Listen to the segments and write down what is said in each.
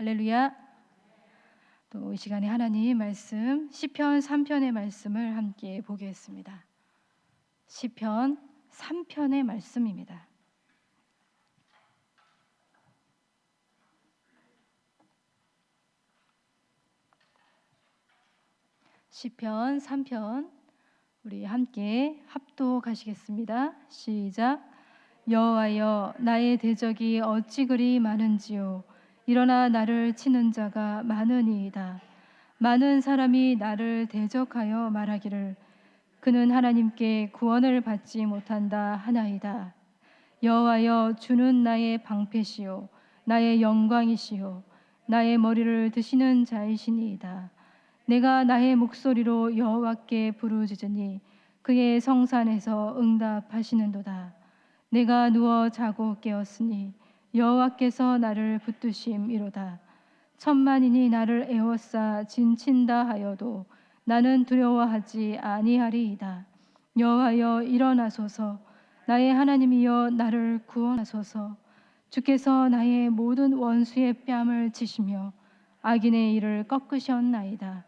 할렐루야. 또 이 시간에 하나님 말씀 시편 3편의 말씀을 함께 보겠습니다. 시편 3편의 말씀입니다. 시편 3편 우리 함께 합독하시겠습니다. 시작. 여호와여, 나의 대적이 어찌 그리 많은지요. 일어나 나를 치는 자가 많으니이다. 많은 사람이 나를 대적하여 말하기를 그는 하나님께 구원을 받지 못한다 하나이다. 여호와여, 주는 나의 방패시요 나의 영광이시요 나의 머리를 드시는 자이시니이다. 내가 나의 목소리로 여호와께 부르짖으니 그의 성산에서 응답하시는도다. 내가 누워 자고 깨었으니 여호와께서 나를 붙드심이로다. 천만인이 나를 에워싸 진친다 하여도 나는 두려워하지 아니하리이다. 여호와여, 일어나소서. 나의 하나님이여, 나를 구원하소서. 주께서 나의 모든 원수의 뺨을 치시며 악인의 일을 꺾으셨나이다.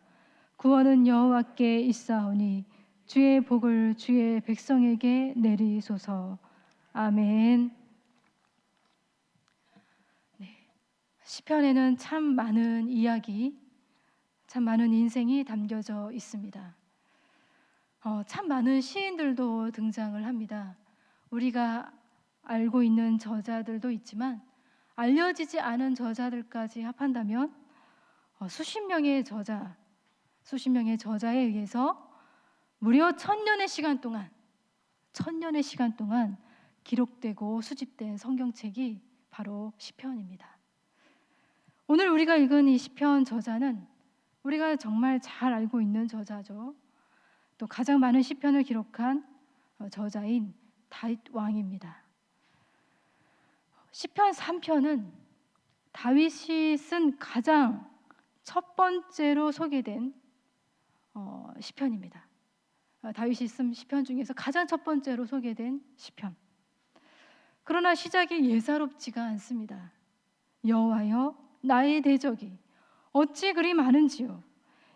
구원은 여호와께 있사오니 주의 복을 주의 백성에게 내리소서. 아멘. 시편에는 참 많은 이야기, 참 많은 인생이 담겨져 있습니다. 참 많은 시인들도 등장을 합니다. 우리가 알고 있는 저자들도 있지만 알려지지 않은 저자들까지 합한다면 수십 명의 저자에 의해서 무려 1000년의 시간 동안 기록되고 수집된 성경책이 바로 시편입니다. 오늘 우리가 읽은 이 시편 저자는 우리가 정말 잘 알고 있는 저자죠. 또 가장 많은 시편을 기록한 저자인 다윗 왕입니다. 시편 3편은 다윗이 쓴 가장 첫 번째로 소개된 시편입니다. 다윗이 쓴 시편 중에서 가장 첫 번째로 소개된 시편. 그러나 시작이 예사롭지가 않습니다. 여호와여, 나의 대적이 어찌 그리 많은지요.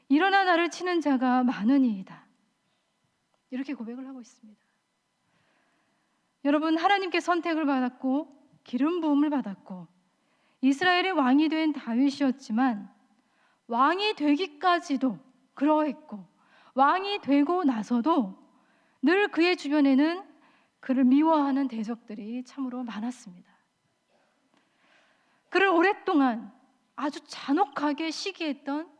일어나 나를 치는 자가 많으니이다. 이렇게 고백을 하고 있습니다. 여러분, 하나님께 선택을 받았고 기름 부음을 받았고 이스라엘의 왕이 된 다윗이었지만 왕이 되기까지도 그러했고 왕이 되고 나서도 늘 그의 주변에는 그를 미워하는 대적들이 참으로 많았습니다. 그를 오랫동안 아주 잔혹하게 시기했던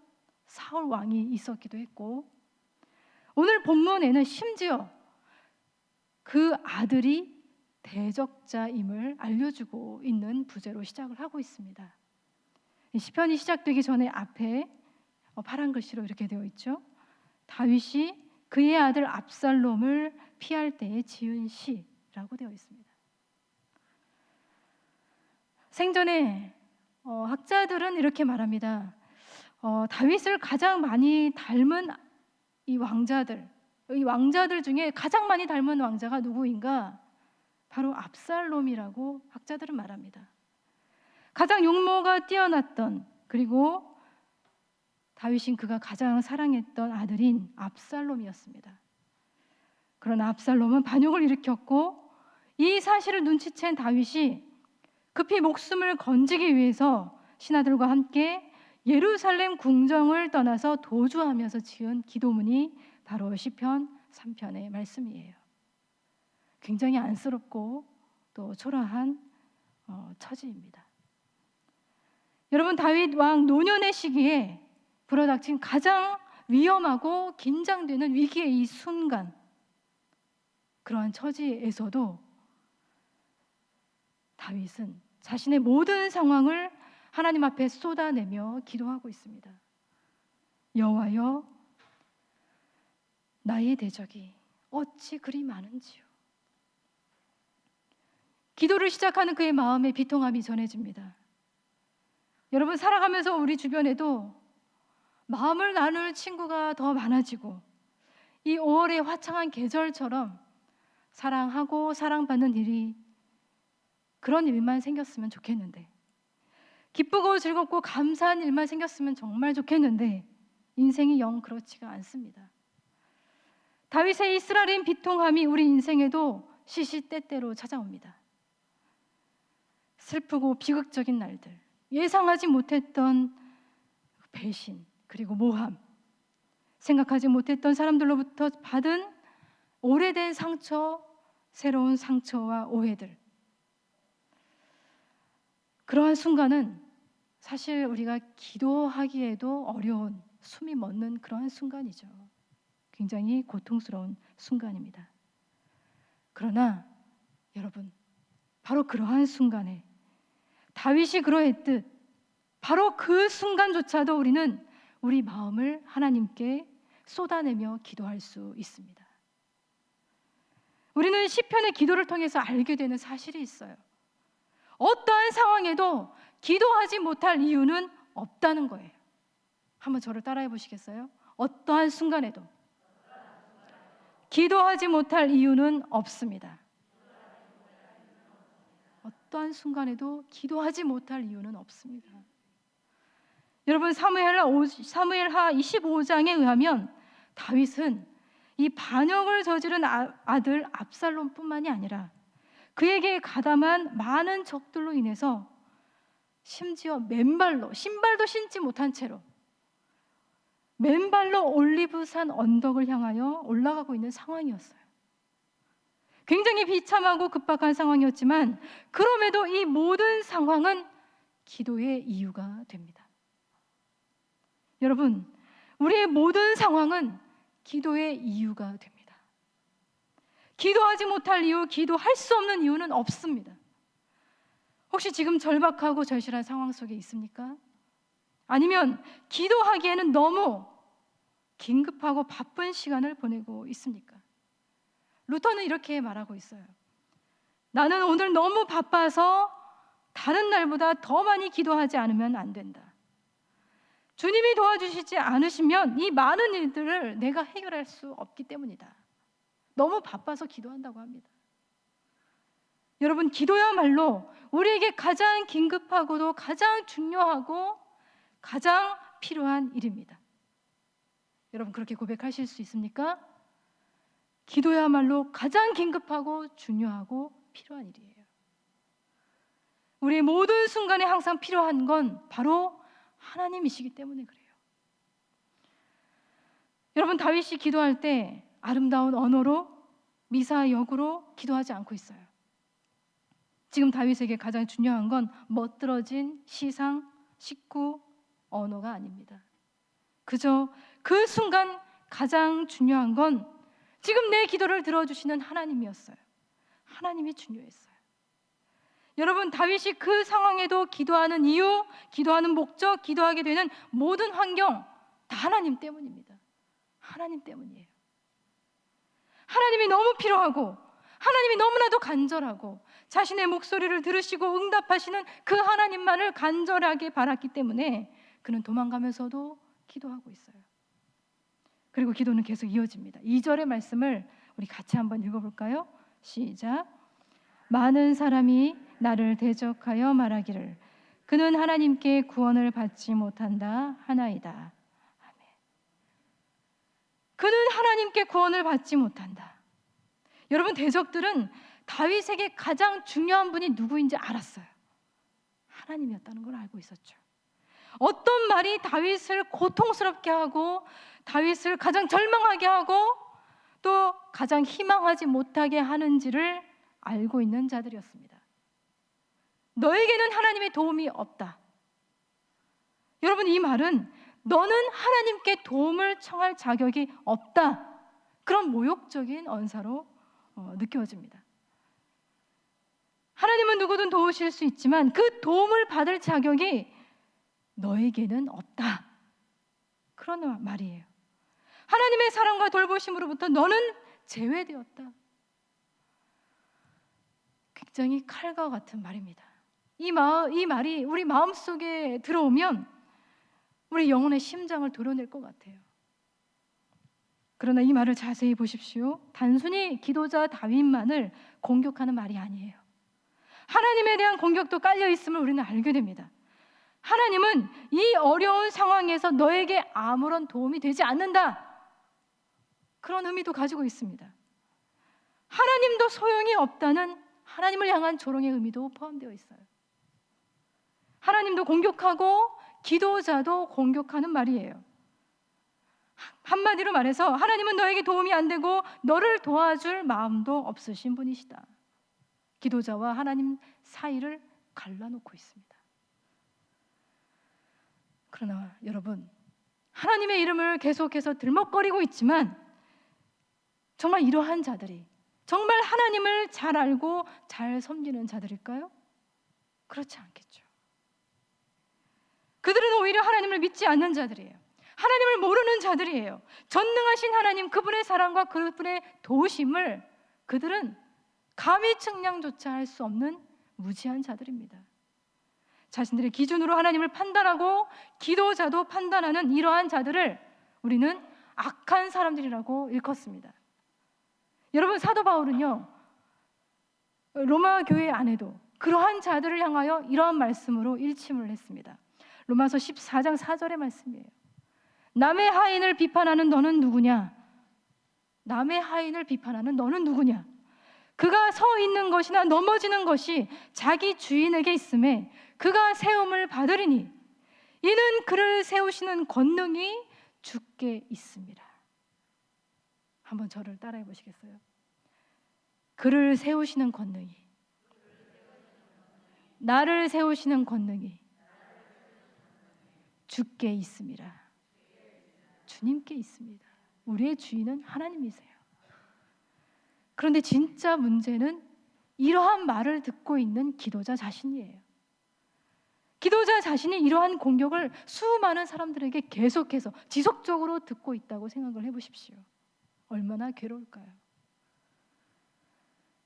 사울 왕이 있었기도 했고 오늘 본문에는 심지어 그 아들이 대적자임을 알려주고 있는 부제로 시작을 하고 있습니다. 시편이 시작되기 전에 앞에 파란 글씨로 이렇게 되어 있죠. 다윗이 그의 아들 압살롬을 피할 때에 지은 시라고 되어 있습니다. 생전에 학자들은 이렇게 말합니다. 다윗을 가장 많이 닮은 이 왕자들 중에 가장 많이 닮은 왕자가 누구인가? 바로 압살롬이라고 학자들은 말합니다. 가장 용모가 뛰어났던, 그리고 다윗인 그가 가장 사랑했던 아들인 압살롬이었습니다. 그러나 압살롬은 반역을 일으켰고 이 사실을 눈치챈 다윗이 급히 목숨을 건지기 위해서 신하들과 함께 예루살렘 궁정을 떠나서 도주하면서 지은 기도문이 바로 시편 3편의 말씀이에요. 굉장히 안쓰럽고 또 초라한 처지입니다. 여러분, 다윗 왕 노년의 시기에 불어닥친 가장 위험하고 긴장되는 위기의 이 순간, 그러한 처지에서도 다윗은 자신의 모든 상황을 하나님 앞에 쏟아내며 기도하고 있습니다. 여호와여, 나의 대적이 어찌 그리 많은지요. 기도를 시작하는 그의 마음에 비통함이 전해집니다. 여러분, 살아가면서 우리 주변에도 마음을 나눌 친구가 더 많아지고 이 5월의 화창한 계절처럼 사랑하고 사랑받는 일이 그런 일만 생겼으면 좋겠는데 기쁘고 즐겁고 감사한 일만 생겼으면 정말 좋겠는데 인생이 영 그렇지가 않습니다. 다윗의 이스라엘인 비통함이 우리 인생에도 시시때때로 찾아옵니다. 슬프고 비극적인 날들, 예상하지 못했던 배신 그리고 모함, 생각하지 못했던 사람들로부터 받은 오래된 상처, 새로운 상처와 오해들, 그러한 순간은 사실 우리가 기도하기에도 어려운, 숨이 멎는 그러한 순간이죠. 굉장히 고통스러운 순간입니다. 그러나 여러분, 바로 그러한 순간에 다윗이 그러했듯 바로 그 순간조차도 우리는 우리 마음을 하나님께 쏟아내며 기도할 수 있습니다. 우리는 시편의 기도를 통해서 알게 되는 사실이 있어요. 어떠한 상황에도 기도하지 못할 이유는 없다는 거예요. 한번 저를 따라해 보시겠어요? 어떠한 순간에도 기도하지 못할 이유는 없습니다. 어떠한 순간에도 기도하지 못할 이유는 없습니다. 여러분, 사무엘하 25장에 의하면 다윗은 이 반역을 저지른 아들 압살롬뿐만이 아니라 그에게 가담한 많은 적들로 인해서 심지어 맨발로, 신발도 신지 못한 채로 맨발로 올리브산 언덕을 향하여 올라가고 있는 상황이었어요. 굉장히 비참하고 급박한 상황이었지만 그럼에도 이 모든 상황은 기도의 이유가 됩니다. 여러분, 우리의 모든 상황은 기도의 이유가 됩니다. 기도하지 못할 이유, 기도할 수 없는 이유는 없습니다. 혹시 지금 절박하고 절실한 상황 속에 있습니까? 아니면 기도하기에는 너무 긴급하고 바쁜 시간을 보내고 있습니까? 루터는 이렇게 말하고 있어요. 나는 오늘 너무 바빠서 다른 날보다 더 많이 기도하지 않으면 안 된다. 주님이 도와주시지 않으시면 이 많은 일들을 내가 해결할 수 없기 때문이다. 너무 바빠서 기도한다고 합니다. 여러분, 기도야말로 우리에게 가장 긴급하고도 가장 중요하고 가장 필요한 일입니다. 여러분, 그렇게 고백하실 수 있습니까? 기도야말로 가장 긴급하고 중요하고 필요한 일이에요. 우리의 모든 순간에 항상 필요한 건 바로 하나님이시기 때문에 그래요. 여러분, 다윗이 기도할 때 아름다운 언어로, 미사역으로 기도하지 않고 있어요. 지금 다윗에게 가장 중요한 건 멋들어진 시상, 식구, 언어가 아닙니다. 그저 그 순간 가장 중요한 건 지금 내 기도를 들어주시는 하나님이었어요. 하나님이 중요했어요. 여러분, 다윗이 그 상황에도 기도하는 이유, 기도하는 목적, 기도하게 되는 모든 환경 다 하나님 때문입니다. 하나님 때문이에요. 하나님이 너무 필요하고 하나님이 너무나도 간절하고 자신의 목소리를 들으시고 응답하시는 그 하나님만을 간절하게 바랐기 때문에 그는 도망가면서도 기도하고 있어요. 그리고 기도는 계속 이어집니다. 2절의 말씀을 우리 같이 한번 읽어볼까요? 시작. 많은 사람이 나를 대적하여 말하기를 그는 하나님께 구원을 받지 못한다 하나이다. 아멘. 그는 하나님께 구원을 받지 못한다. 여러분, 대적들은 다윗에게 가장 중요한 분이 누구인지 알았어요. 하나님이었다는 걸 알고 있었죠. 어떤 말이 다윗을 고통스럽게 하고 다윗을 가장 절망하게 하고 또 가장 희망하지 못하게 하는지를 알고 있는 자들이었습니다. 너에게는 하나님의 도움이 없다. 여러분, 이 말은 너는 하나님께 도움을 청할 자격이 없다. 그런 모욕적인 언사로 느껴집니다. 하나님은 누구든 도우실 수 있지만 그 도움을 받을 자격이 너에게는 없다. 그런 말이에요. 하나님의 사랑과 돌보심으로부터 너는 제외되었다. 굉장히 칼과 같은 말입니다. 이 말이 우리 마음속에 들어오면 우리 영혼의 심장을 도려낼 것 같아요. 그러나 이 말을 자세히 보십시오. 단순히 기도자 다윗만을 공격하는 말이 아니에요. 하나님에 대한 공격도 깔려 있음을 우리는 알게 됩니다. 하나님은 이 어려운 상황에서 너에게 아무런 도움이 되지 않는다. 그런 의미도 가지고 있습니다. 하나님도 소용이 없다는 하나님을 향한 조롱의 의미도 포함되어 있어요. 하나님도 공격하고 기도자도 공격하는 말이에요. 한마디로 말해서 하나님은 너에게 도움이 안 되고 너를 도와줄 마음도 없으신 분이시다. 기도자와 하나님 사이를 갈라놓고 있습니다. 그러나 여러분, 하나님의 이름을 계속해서 들먹거리고 있지만 정말 이러한 자들이 정말 하나님을 잘 알고 잘 섬기는 자들일까요? 그렇지 않겠죠. 그들은 오히려 하나님을 믿지 않는 자들이에요. 하나님을 모르는 자들이에요. 전능하신 하나님, 그분의 사랑과 그분의 도우심을 그들은 감히 측량조차 할 수 없는 무지한 자들입니다. 자신들의 기준으로 하나님을 판단하고 기도자도 판단하는 이러한 자들을 우리는 악한 사람들이라고 일컫습니다. 여러분, 사도 바울은요, 로마 교회 안에도 그러한 자들을 향하여 이러한 말씀으로 일침을 했습니다. 로마서 14장 4절의 말씀이에요. 남의 하인을 비판하는 너는 누구냐? 남의 하인을 비판하는 너는 누구냐? 그가 서 있는 것이나 넘어지는 것이 자기 주인에게 있음에 그가 세움을 받으리니 이는 그를 세우시는 권능이 주께 있습니다. 한번 저를 따라해 보시겠어요? 그를 세우시는 권능이, 나를 세우시는 권능이 주께 있습니다. 주님께 있습니다. 우리의 주인은 하나님이세요. 그런데 진짜 문제는 이러한 말을 듣고 있는 기도자 자신이에요. 기도자 자신이 이러한 공격을 수많은 사람들에게 계속해서 지속적으로 듣고 있다고 생각을 해보십시오. 얼마나 괴로울까요?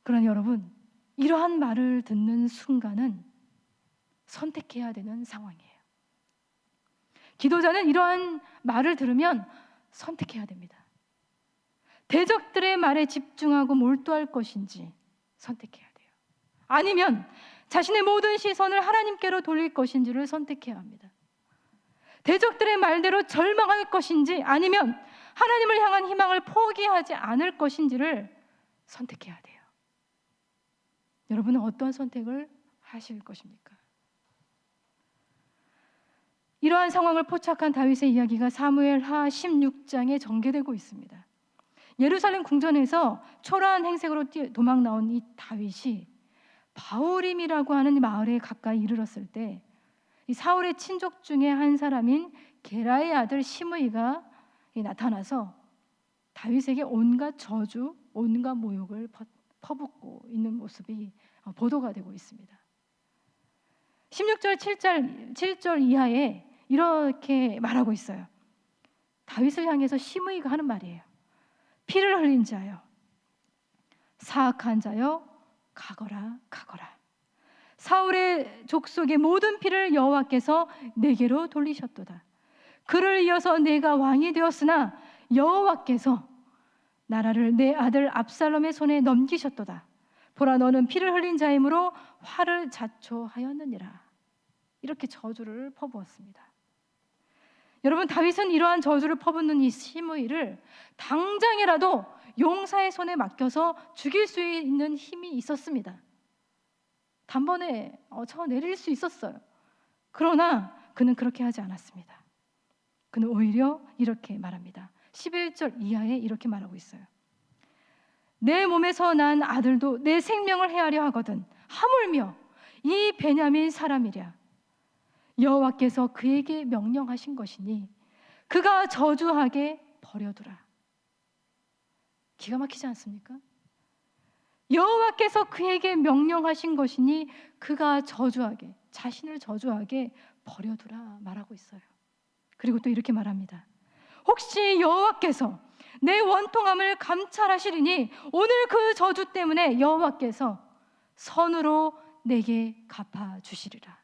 그러나 여러분, 이러한 말을 듣는 순간은 선택해야 되는 상황이에요. 기도자는 이러한 말을 들으면 선택해야 됩니다. 대적들의 말에 집중하고 몰두할 것인지 선택해야 돼요. 아니면 자신의 모든 시선을 하나님께로 돌릴 것인지를 선택해야 합니다. 대적들의 말대로 절망할 것인지 아니면 하나님을 향한 희망을 포기하지 않을 것인지를 선택해야 돼요. 여러분은 어떤 선택을 하실 것입니까? 이러한 상황을 포착한 다윗의 이야기가 사무엘하 16장에 전개되고 있습니다. 예루살렘 궁전에서 초라한 행색으로 도망 나온 이 다윗이 바후림이라고 하는 마을에 가까이 이르렀을 때 이 사울의 친족 중에 한 사람인 게라의 아들 시므이가 나타나서 다윗에게 온갖 저주, 온갖 모욕을 퍼붓고 있는 모습이 보도가 되고 있습니다. 16절 7절 이하에 이렇게 말하고 있어요. 다윗을 향해서 시므이가 하는 말이에요. 피를 흘린 자여, 사악한 자여, 가거라 가거라. 사울의 족속의 모든 피를 여호와께서 내게로 돌리셨도다. 그를 이어서 내가 왕이 되었으나 여호와께서 나라를 내 아들 압살롬의 손에 넘기셨도다. 보라, 너는 피를 흘린 자이므로 화를 자초하였느니라. 이렇게 저주를 퍼부었습니다. 여러분, 다윗은 이러한 저주를 퍼붓는 이 시므이를 당장이라도 용사의 손에 맡겨서 죽일 수 있는 힘이 있었습니다. 단번에 쳐내릴 수 있었어요. 그러나 그는 그렇게 하지 않았습니다. 그는 오히려 이렇게 말합니다. 11절 이하에 이렇게 말하고 있어요. 내 몸에서 난 아들도 내 생명을 해하려 하거든 하물며 이 베냐민 사람이랴. 여호와께서 그에게 명령하신 것이니 그가 저주하게 버려두라. 기가 막히지 않습니까? 여호와께서 그에게 명령하신 것이니 그가 저주하게, 자신을 저주하게 버려두라 말하고 있어요. 그리고 또 이렇게 말합니다. 혹시 여호와께서 내 원통함을 감찰하시리니 오늘 그 저주 때문에 여호와께서 선으로 내게 갚아주시리라.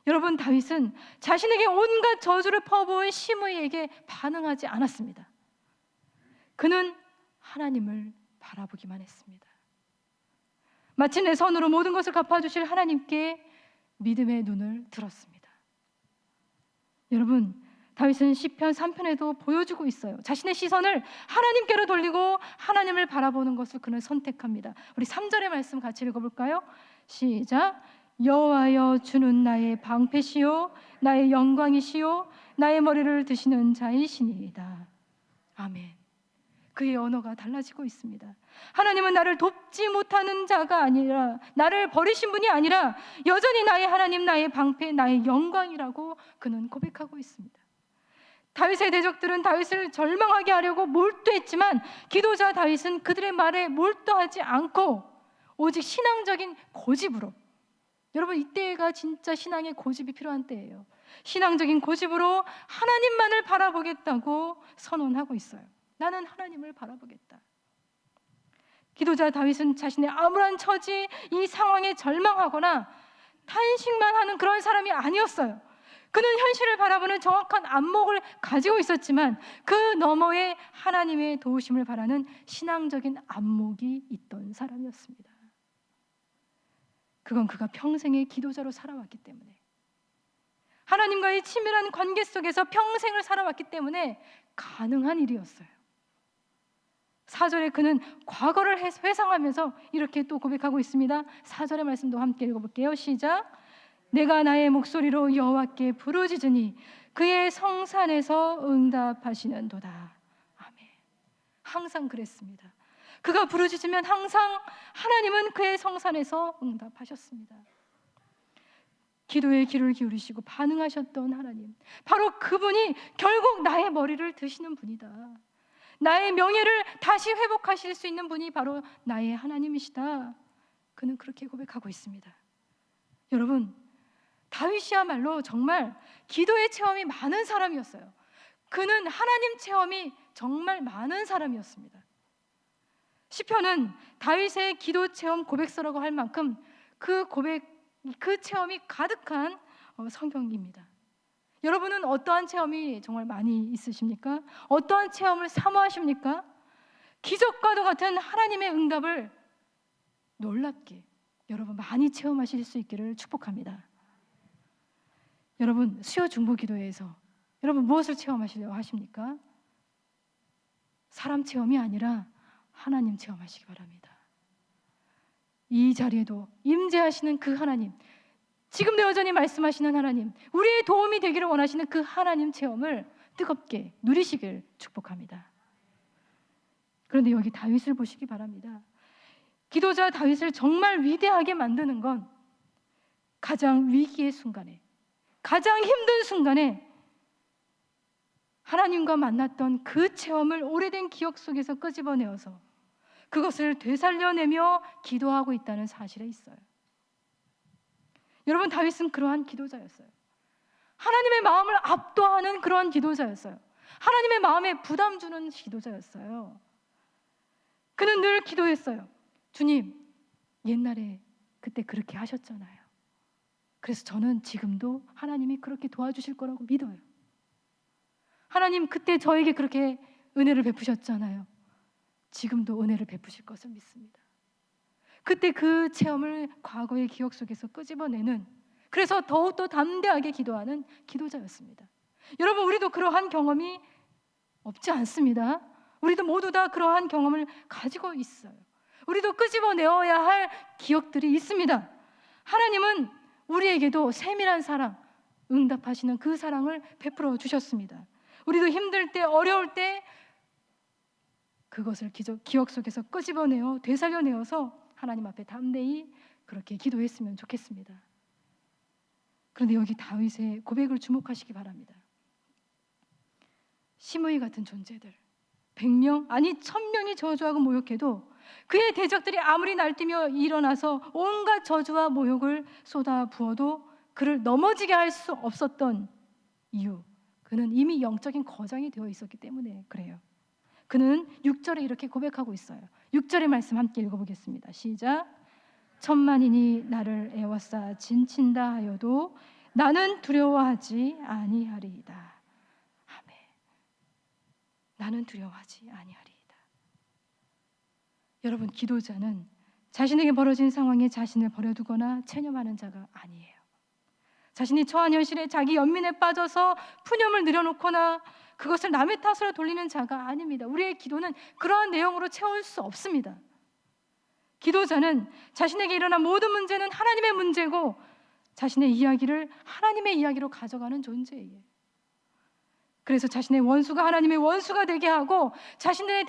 여러분, 다윗은 자신에게 온갖 저주를 퍼부은 시므이에게 반응하지 않았습니다. 그는 하나님을 바라보기만 했습니다. 마침내 선으로 모든 것을 갚아주실 하나님께 믿음의 눈을 들었습니다. 여러분, 다윗은 시편 3편에도 보여주고 있어요. 자신의 시선을 하나님께로 돌리고 하나님을 바라보는 것을 그는 선택합니다. 우리 3절의 말씀 같이 읽어볼까요? 시작. 여호와여, 주는 나의 방패시요 나의 영광이시요 나의 머리를 드시는 자이시니이다. 아멘. 그의 언어가 달라지고 있습니다. 하나님은 나를 돕지 못하는 자가 아니라, 나를 버리신 분이 아니라 여전히 나의 하나님, 나의 방패, 나의 영광이라고 그는 고백하고 있습니다. 다윗의 대적들은 다윗을 절망하게 하려고 몰두했지만 기도자 다윗은 그들의 말에 몰두하지 않고 오직 신앙적인 고집으로, 여러분, 이때가 진짜 신앙의 고집이 필요한 때예요. 신앙적인 고집으로 하나님만을 바라보겠다고 선언하고 있어요. 나는 하나님을 바라보겠다. 기도자 다윗은 자신의 암울한 처지, 이 상황에 절망하거나 탄식만 하는 그런 사람이 아니었어요. 그는 현실을 바라보는 정확한 안목을 가지고 있었지만 그 너머에 하나님의 도우심을 바라는 신앙적인 안목이 있던 사람이었습니다. 그건 그가 평생의 기도자로 살아왔기 때문에, 하나님과의 친밀한 관계 속에서 평생을 살아왔기 때문에 가능한 일이었어요. 4절에 그는 과거를 회상하면서 이렇게 또 고백하고 있습니다. 4절의 말씀도 함께 읽어볼게요. 시작. 내가 나의 목소리로 여호와께 부르짖으니 그의 성산에서 응답하시는도다. 아멘. 항상 그랬습니다. 그가 부르짖으면 항상 하나님은 그의 성산에서 응답하셨습니다. 기도에 귀를 기울이시고 반응하셨던 하나님, 바로 그분이 결국 나의 머리를 드시는 분이다. 나의 명예를 다시 회복하실 수 있는 분이 바로 나의 하나님이시다. 그는 그렇게 고백하고 있습니다. 여러분, 다윗이야말로 정말 기도의 체험이 많은 사람이었어요. 그는 하나님 체험이 정말 많은 사람이었습니다. 시편은 다윗의 기도 체험 고백서라고 할 만큼 그 체험이 가득한 성경입니다. 여러분은 어떠한 체험이 정말 많이 있으십니까? 어떠한 체험을 사모하십니까? 기적과도 같은 하나님의 응답을 놀랍게 여러분 많이 체험하실 수 있기를 축복합니다. 여러분, 수요 중보 기도회에서 여러분 무엇을 체험하시려고 하십니까? 사람 체험이 아니라 하나님 체험하시기 바랍니다. 이 자리에도 임재하시는 그 하나님, 지금도 여전히 말씀하시는 하나님, 우리의 도움이 되기를 원하시는 그 하나님 체험을 뜨겁게 누리시길 축복합니다. 그런데 여기 다윗을 보시기 바랍니다. 기도자 다윗을 정말 위대하게 만드는 건 가장 위기의 순간에, 가장 힘든 순간에 하나님과 만났던 그 체험을 오래된 기억 속에서 끄집어내어서 그것을 되살려내며 기도하고 있다는 사실에 있어요. 여러분, 다윗은 그러한 기도자였어요. 하나님의 마음을 압도하는 그러한 기도자였어요. 하나님의 마음에 부담 주는 기도자였어요. 그는 늘 기도했어요. 주님, 옛날에 그때 그렇게 하셨잖아요. 그래서 저는 지금도 하나님이 그렇게 도와주실 거라고 믿어요. 하나님, 그때 저에게 그렇게 은혜를 베푸셨잖아요. 지금도 은혜를 베푸실 것을 믿습니다. 그때 그 체험을 과거의 기억 속에서 끄집어내는, 그래서 더욱더 담대하게 기도하는 기도자였습니다. 여러분, 우리도 그러한 경험이 없지 않습니다. 우리도 모두 다 그러한 경험을 가지고 있어요. 우리도 끄집어내어야 할 기억들이 있습니다. 하나님은 우리에게도 세밀한 사랑, 응답하시는 그 사랑을 베풀어 주셨습니다. 우리도 힘들 때, 어려울 때 그것을 기억 속에서 끄집어내어 되살려내어서 하나님 앞에 담대히 그렇게 기도했으면 좋겠습니다. 그런데 여기 다윗의 고백을 주목하시기 바랍니다. 시므이 같은 존재들, 100명 아니 1000명이 저주하고 모욕해도 그의 대적들이 아무리 날뛰며 일어나서 온갖 저주와 모욕을 쏟아 부어도 그를 넘어지게 할 수 없었던 이유, 그는 이미 영적인 거장이 되어 있었기 때문에 그래요. 그는 6절에 이렇게 고백하고 있어요. 6절의 말씀 함께 읽어보겠습니다. 시작. 천만인이 나를 애워싸 진친다 하여도 나는 두려워하지 아니하리이다. 아멘. 나는 두려워하지 아니하리이다. 여러분, 기도자는 자신에게 벌어진 상황에 자신을 버려두거나 체념하는 자가 아니에요. 자신이 처한 현실에 자기 연민에 빠져서 푸념을 늘여놓거나 그것을 남의 탓으로 돌리는 자가 아닙니다. 우리의 기도는 그러한 내용으로 채울 수 없습니다. 기도자는 자신에게 일어난 모든 문제는 하나님의 문제고 자신의 이야기를 하나님의 이야기로 가져가는 존재예요. 그래서 자신의 원수가 하나님의 원수가 되게 하고 자신의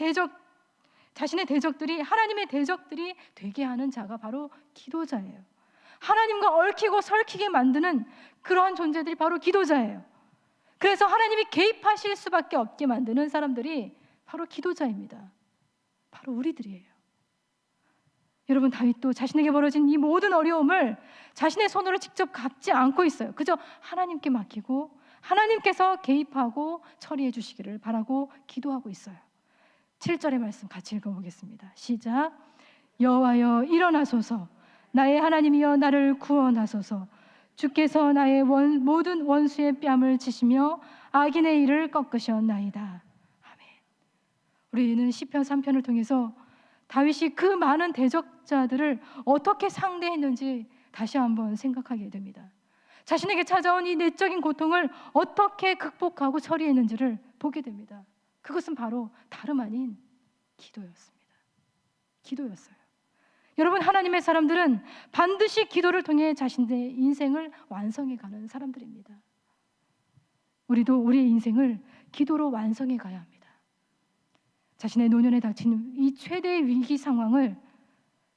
대적들이 하나님의 대적들이 되게 하는 자가 바로 기도자예요. 하나님과 얽히고 설키게 만드는 그러한 존재들이 바로 기도자예요. 그래서 하나님이 개입하실 수밖에 없게 만드는 사람들이 바로 기도자입니다. 바로 우리들이에요. 여러분, 다윗도 자신에게 벌어진 이 모든 어려움을 자신의 손으로 직접 갚지 않고 있어요. 그저 하나님께 맡기고 하나님께서 개입하고 처리해 주시기를 바라고 기도하고 있어요. 7절의 말씀 같이 읽어보겠습니다. 시작. 여호와여 일어나소서, 나의 하나님이여 나를 구원하소서. 주께서 나의 모든 원수의 뺨을 치시며 악인의 일을 꺾으셨나이다. 아멘. 우리는 시편 3편을 통해서 다윗이 그 많은 대적자들을 어떻게 상대했는지 다시 한번 생각하게 됩니다. 자신에게 찾아온 이 내적인 고통을 어떻게 극복하고 처리했는지를 보게 됩니다. 그것은 바로 다름 아닌 기도였습니다. 기도였어요. 여러분, 하나님의 사람들은 반드시 기도를 통해 자신의 인생을 완성해 가는 사람들입니다. 우리도 우리의 인생을 기도로 완성해 가야 합니다. 자신의 노년에 닥친 이 최대의 위기 상황을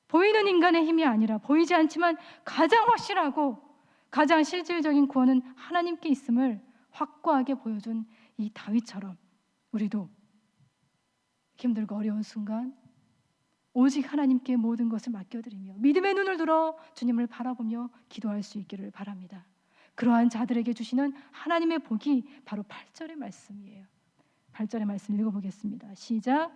보이는 인간의 힘이 아니라 보이지 않지만 가장 확실하고 가장 실질적인 구원은 하나님께 있음을 확고하게 보여준 이 다윗처럼 우리도 힘들고 어려운 순간 오직 하나님께 모든 것을 맡겨드리며 믿음의 눈을 들어 주님을 바라보며 기도할 수 있기를 바랍니다. 그러한 자들에게 주시는 하나님의 복이 바로 8절의 말씀이에요. 8절의 말씀 읽어보겠습니다. 시작.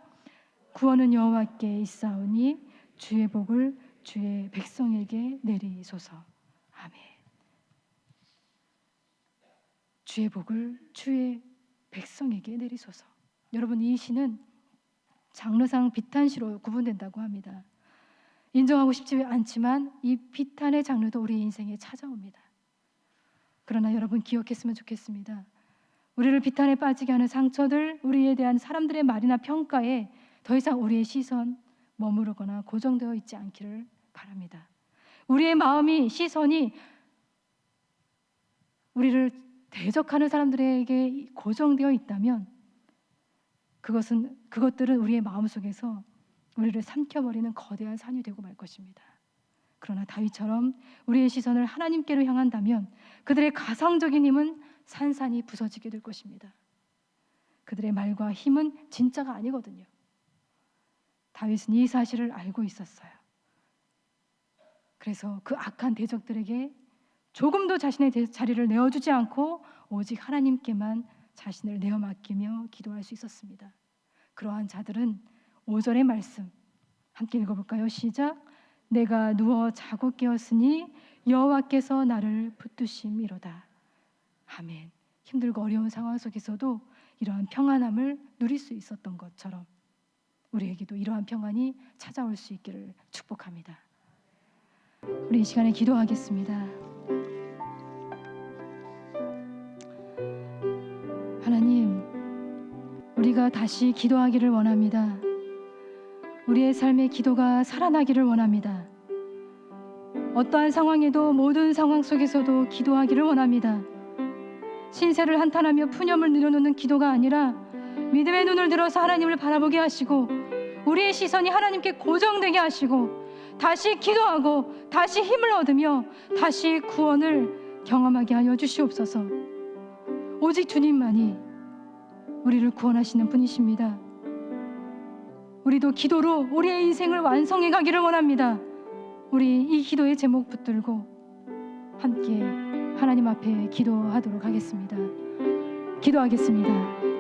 구원은 여호와께 있사오니 주의 복을 주의 백성에게 내리소서. 아멘. 주의 복을 주의 백성에게 내리소서. 여러분, 이 시는 장르상 비탄시로 구분된다고 합니다. 인정하고 싶지 않지만 이 비탄의 장르도 우리 인생에 찾아옵니다. 그러나 여러분 기억했으면 좋겠습니다. 우리를 비탄에 빠지게 하는 상처들, 우리에 대한 사람들의 말이나 평가에 더 이상 우리의 시선 머무르거나 고정되어 있지 않기를 바랍니다. 우리의 마음이, 시선이 우리를 대적하는 사람들에게 고정되어 있다면 그것들은 우리의 마음속에서 우리를 삼켜버리는 거대한 산이 되고 말 것입니다. 그러나 다윗처럼 우리의 시선을 하나님께로 향한다면 그들의 가상적인 힘은 산산이 부서지게 될 것입니다. 그들의 말과 힘은 진짜가 아니거든요. 다윗은 이 사실을 알고 있었어요. 그래서 그 악한 대적들에게 조금도 자신의 자리를 내어주지 않고 오직 하나님께만 자신을 내어 맡기며 기도할 수 있었습니다. 그러한 자들은 5절의 말씀 함께 읽어볼까요? 시작. 내가 누워 자고 깨었으니 여호와께서 나를 붙드심이로다. 아멘. 힘들고 어려운 상황 속에서도 이러한 평안함을 누릴 수 있었던 것처럼 우리에게도 이러한 평안이 찾아올 수 있기를 축복합니다. 우리 이 시간에 기도하겠습니다. 하나님, 우리가 다시 기도하기를 원합니다. 우리의 삶의 기도가 살아나기를 원합니다. 어떠한 상황에도 모든 상황 속에서도 기도하기를 원합니다. 신세를 한탄하며 푸념을 늘여놓는 기도가 아니라 믿음의 눈을 들어서 하나님을 바라보게 하시고 우리의 시선이 하나님께 고정되게 하시고 다시 기도하고 다시 힘을 얻으며 다시 구원을 경험하게 하여 주시옵소서. 오직 주님만이 우리를 구원하시는 분이십니다. 우리도 기도로 우리의 인생을 완성해 가기를 원합니다. 우리 이 기도의 제목 붙들고 함께 하나님 앞에 기도하도록 하겠습니다. 기도하겠습니다.